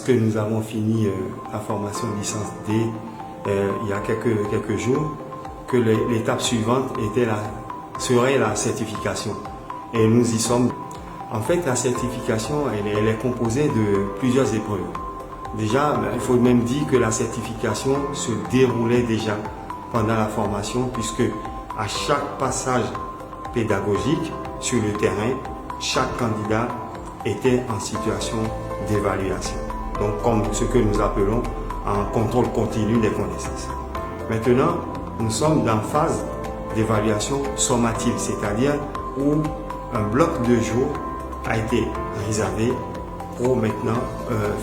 lorsque nous avons fini la formation licence D il y a quelques jours, que l'étape suivante serait la certification. Et nous y sommes. En fait, la certification, elle est composée de plusieurs épreuves. Déjà, il faut même dire que la certification se déroulait déjà pendant la formation, puisque à chaque passage pédagogique sur le terrain, chaque candidat était en situation d'évaluation. Donc, comme ce que nous appelons un contrôle continu des connaissances. Maintenant, nous sommes dans phase d'évaluation sommative, c'est-à-dire où un bloc de jours a été réservé pour maintenant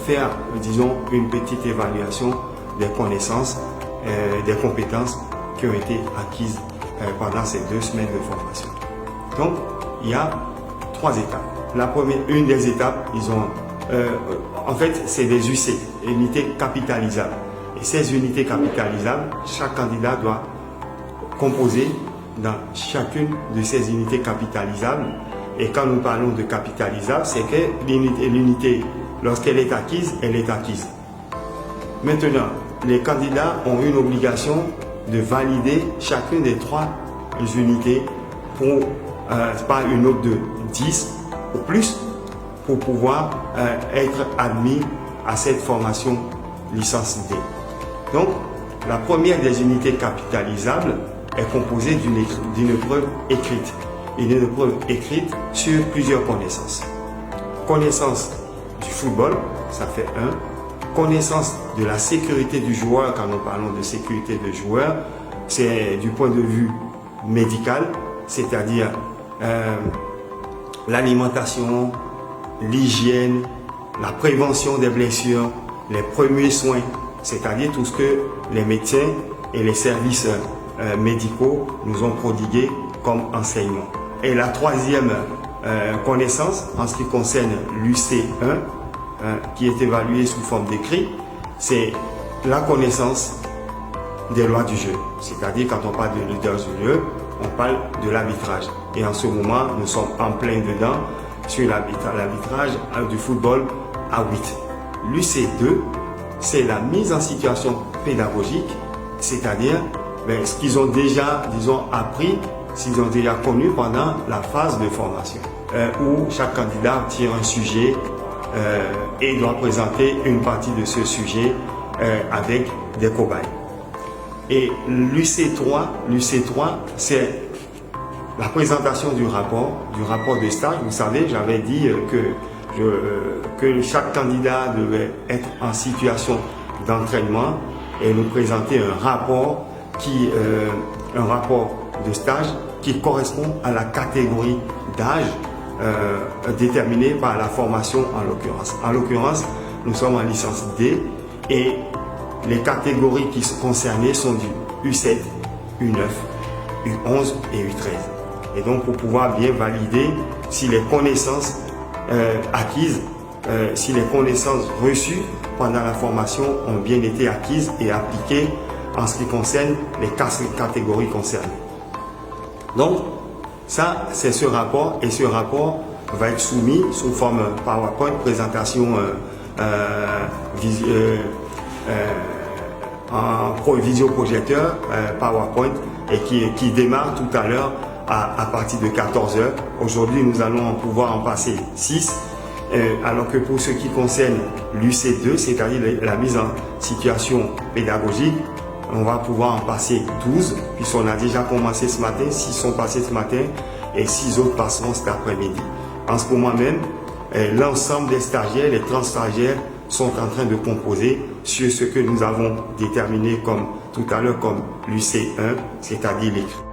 faire, disons, une petite évaluation des connaissances, des compétences qui ont été acquises pendant ces 2 semaines de formation. Donc, il y a 3 étapes. La première, une des étapes, en fait, c'est des UC, unités capitalisables. Et ces unités capitalisables, chaque candidat doit composer dans chacune de ces unités capitalisables. Et quand nous parlons de capitalisable, c'est que l'unité, lorsqu'elle est acquise, elle est acquise. Maintenant, les candidats ont une obligation de valider chacune des 3 unités par une note de 10 ou plus pour pouvoir être admis à cette formation licence D. Donc, la première des unités capitalisables est composée d'une épreuve écrite. Une épreuve écrite sur plusieurs connaissances. Connaissance du football, ça fait 1. Connaissance de la sécurité du joueur, quand nous parlons de sécurité de joueur, c'est du point de vue médical, c'est-à-dire l'alimentation, l'hygiène, la prévention des blessures, les premiers soins, c'est-à-dire tout ce que les médecins et les services médicaux nous ont prodigué comme enseignement. Et la 3e connaissance, en ce qui concerne l'UC1, qui est évaluée sous forme d'écrit, c'est la connaissance des lois du jeu. C'est-à-dire, quand on parle de leader du jeu, on parle de l'arbitrage. Et en ce moment, nous sommes en plein dedans sur l'arbitrage du football à 8. L'UC2, c'est la mise en situation pédagogique, c'est-à-dire ce qu'ils ont déjà, disons, appris, s'ils ont déjà connu pendant la phase de formation, où chaque candidat tire un sujet et doit présenter une partie de ce sujet avec des cobayes. Et l'UC3, c'est la présentation du rapport de stage. Vous savez, j'avais dit que chaque candidat devait être en situation d'entraînement et nous présenter un rapport de stage qui correspond à la catégorie d'âge déterminée par la formation en l'occurrence. En l'occurrence, nous sommes en licence D et les catégories qui sont concernées sont du U7, U9, U11 et U13. Et donc pour pouvoir bien valider si les connaissances acquises, si les connaissances reçues pendant la formation ont bien été acquises et appliquées en ce qui concerne les catégories concernées. Donc, ça, c'est ce rapport, et ce rapport va être soumis sous forme PowerPoint, présentation en visioprojecteur PowerPoint, et qui démarre tout à l'heure à partir de 14 h. Aujourd'hui, nous allons pouvoir en passer 6, alors que pour ce qui concerne l'UC2, c'est-à-dire la mise en situation pédagogique, on va pouvoir en passer 12, puisqu'on a déjà commencé ce matin, 6 sont passés ce matin et 6 autres passeront cet après-midi. En ce moment même, l'ensemble des stagiaires, les 30 stagiaires, sont en train de composer sur ce que nous avons déterminé comme tout à l'heure comme l'UC1, c'est-à-dire l'écrit.